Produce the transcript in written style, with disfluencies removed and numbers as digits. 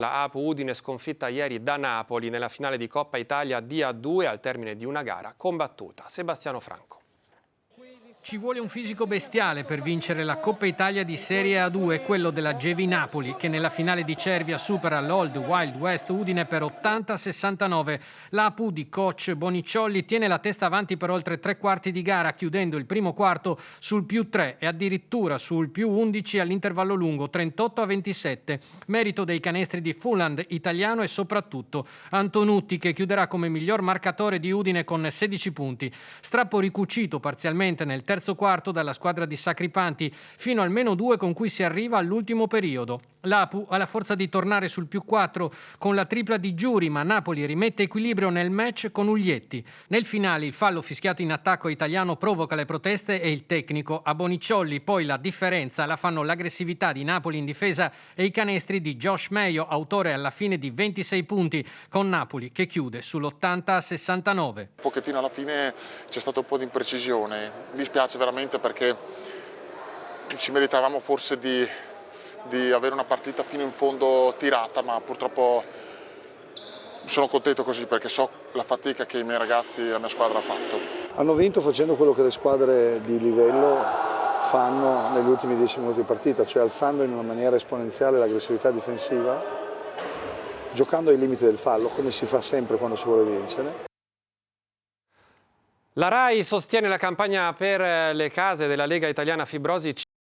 La Apu Udine sconfitta ieri da Napoli nella finale di Coppa Italia D2 al termine di una gara combattuta. Sebastiano Franco. Ci vuole un fisico bestiale per vincere la Coppa Italia di Serie A2, quello della Gevi Napoli, che nella finale di Cervia supera l'Old Wild West Udine per 80-69. L'Apu di coach Bonicciolli tiene la testa avanti per oltre 3/4 di gara, chiudendo il primo quarto sul +3 e addirittura sul +11 all'intervallo lungo, 38-27. Merito dei canestri di Fulland, Italiano e soprattutto Antonutti, che chiuderà come miglior marcatore di Udine con 16 punti. Strappo ricucito parzialmente nel terzo quarto dalla squadra di Sacripanti, fino al -2 con cui si arriva all'ultimo periodo. L'Apu ha la forza di tornare sul +4 con la tripla di Giuri, ma Napoli rimette equilibrio nel match con Uglietti. Nel finale il fallo fischiato in attacco Italiano provoca le proteste e il tecnico a Bonicciolli. Poi la differenza la fanno l'aggressività di Napoli in difesa e i canestri di Josh Mayo, autore alla fine di 26 punti, con Napoli che chiude sull'80-69. Un pochettino alla fine c'è stato un po' di imprecisione. Mi spiace veramente perché ci meritavamo forse di avere una partita fino in fondo tirata, ma purtroppo sono contento così perché so la fatica che i miei ragazzi e la mia squadra ha fatto. Hanno vinto facendo quello che le squadre di livello fanno negli ultimi 10 minuti di partita, cioè alzando in una maniera esponenziale l'aggressività difensiva, giocando ai limiti del fallo, come si fa sempre quando si vuole vincere. La RAI sostiene la campagna per le case della Lega Italiana Fibrosi.